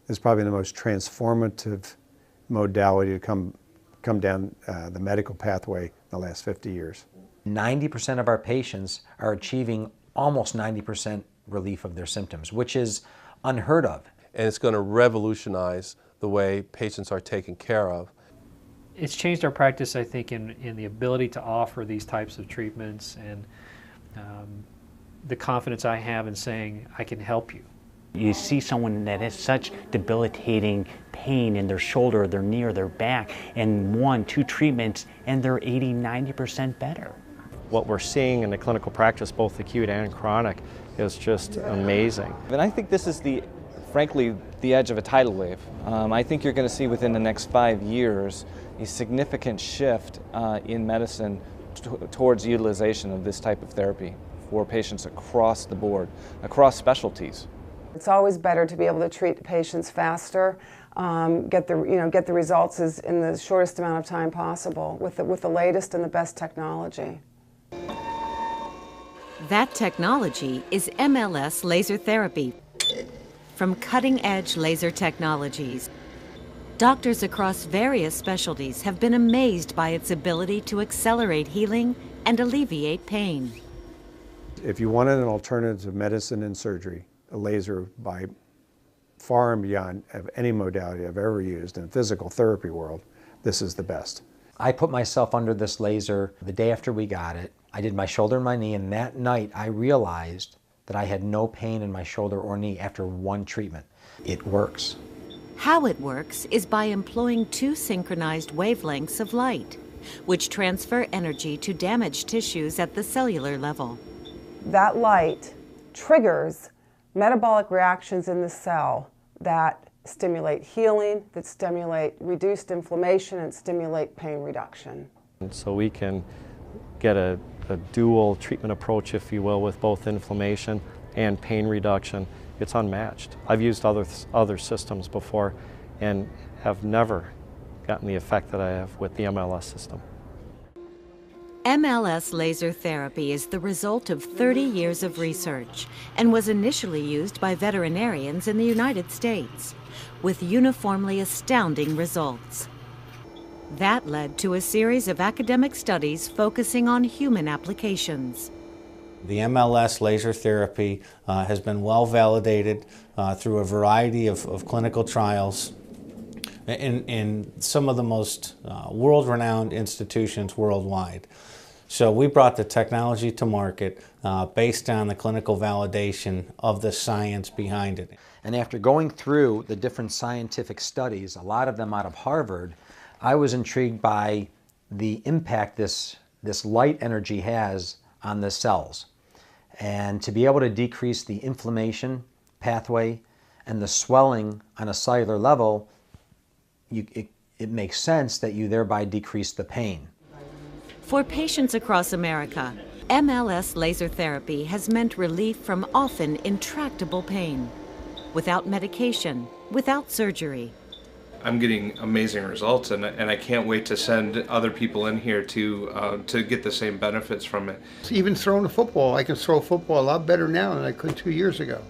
is probably the most transformative modality to come down the medical pathway in the last 50 years. 90% of our patients are achieving almost 90% relief of their symptoms, which is unheard of. And it's going to revolutionize the way patients are taken care of. It's changed our practice, I think, in the ability to offer these types of treatments and the confidence I have in saying, I can help you. You see someone that has such debilitating pain in their shoulder, their knee, or their back, and 1-2 treatments, and they're 80–90% better. What we're seeing in the clinical practice, both acute and chronic, is just amazing. And I think this is frankly, the edge of a tidal wave. I think you're going to see within the next 5 years a significant shift in medicine towards utilization of this type of therapy for patients across the board, across specialties. It's always better to be able to treat patients faster, get the results in the shortest amount of time possible with the latest and the best technology. That technology is MLS laser therapy from cutting-edge laser technologies. Doctors across various specialties have been amazed by its ability to accelerate healing and alleviate pain. If you wanted an alternative to medicine and surgery, a laser by far and beyond of any modality I've ever used in the physical therapy world, this is the best. I put myself under this laser the day after we got it. I did my shoulder and my knee, and that night I realized that I had no pain in my shoulder or knee after 1 treatment. It works. How it works is by employing 2 synchronized wavelengths of light, which transfer energy to damaged tissues at the cellular level. That light triggers metabolic reactions in the cell that stimulate healing, that stimulate reduced inflammation, and stimulate pain reduction. And so we can get a dual treatment approach, if you will, with both inflammation and pain reduction. It's unmatched. I've used other systems before and have never gotten the effect that I have with the MLS system. MLS laser therapy is the result of 30 years of research and was initially used by veterinarians in the United States, with uniformly astounding results. That led to a series of academic studies focusing on human applications. The MLS laser therapy has been well validated through a variety of clinical trials in some of the most world-renowned institutions worldwide. So we brought the technology to market based on the clinical validation of the science behind it. And after going through the different scientific studies, a lot of them out of Harvard, I was intrigued by the impact this light energy has on the cells. And to be able to decrease the inflammation pathway and the swelling on a cellular level, it makes sense that you thereby decrease the pain. For patients across America, MLS laser therapy has meant relief from often intractable pain, without medication, without surgery. I'm getting amazing results, and I can't wait to send other people in here to get the same benefits from it. Even throwing a football, I can throw a football a lot better now than I could 2 years ago.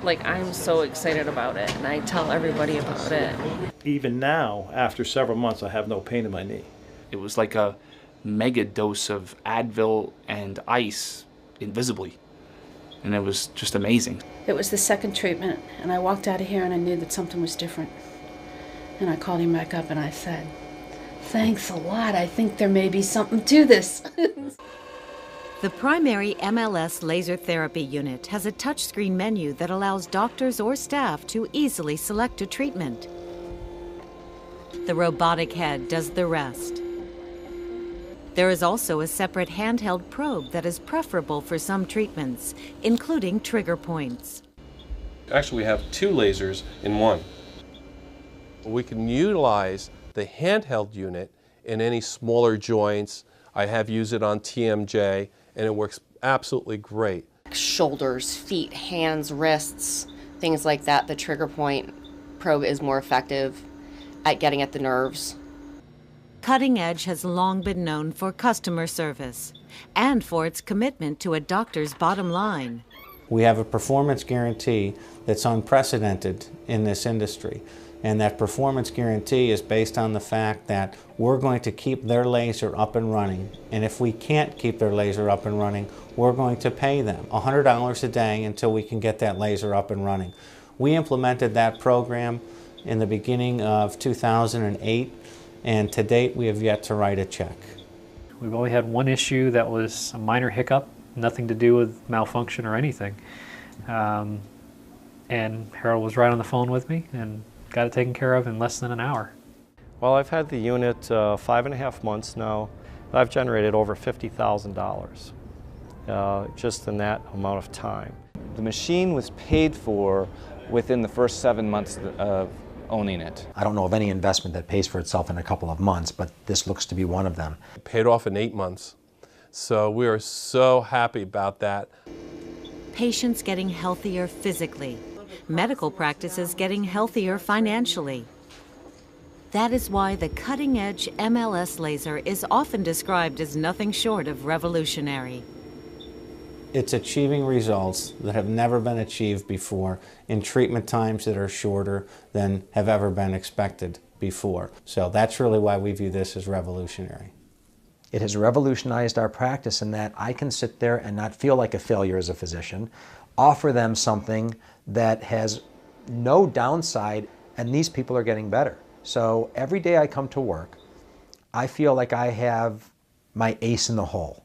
Like, I'm so excited about it, and I tell everybody about it. Even now, after several months, I have no pain in my knee. It was like a mega dose of Advil and ice invisibly, and it was just amazing. It was the second treatment, and I walked out of here and I knew that something was different. And I called him back up and I said, "Thanks a lot. I think there may be something to this." The primary MLS laser therapy unit has a touchscreen menu that allows doctors or staff to easily select a treatment. The robotic head does the rest. There is also a separate handheld probe that is preferable for some treatments, including trigger points. Actually, we have 2 lasers in one. We can utilize the handheld unit in any smaller joints. I have used it on TMJ, and it works absolutely great. Shoulders, feet, hands, wrists, things like that. The trigger point probe is more effective at getting at the nerves. Cutting Edge has long been known for customer service and for its commitment to a doctor's bottom line. We have a performance guarantee that's unprecedented in this industry. And that performance guarantee is based on the fact that we're going to keep their laser up and running. And if we can't keep their laser up and running, we're going to pay them $100 a day until we can get that laser up and running. We implemented that program in the beginning of 2008, and to date we have yet to write a check. We've only had one issue that was a minor hiccup, nothing to do with malfunction or anything. And Harold was right on the phone with me and got it taken care of in less than an hour. Well, I've had the unit 5.5 months now. I've generated over $50,000 just in that amount of time. The machine was paid for within the first 7 months of owning it. I don't know of any investment that pays for itself in a couple of months, but this looks to be one of them. It paid off in 8 months. So we are so happy about that. Patients getting healthier physically, medical practices getting healthier financially. That is why the cutting-edge MLS laser is often described as nothing short of revolutionary. It's achieving results that have never been achieved before in treatment times that are shorter than have ever been expected before. So that's really why we view this as revolutionary. It has revolutionized our practice in that I can sit there and not feel like a failure as a physician, offer them something that has no downside, and these people are getting better. So every day I come to work, I feel like I have my ace in the hole.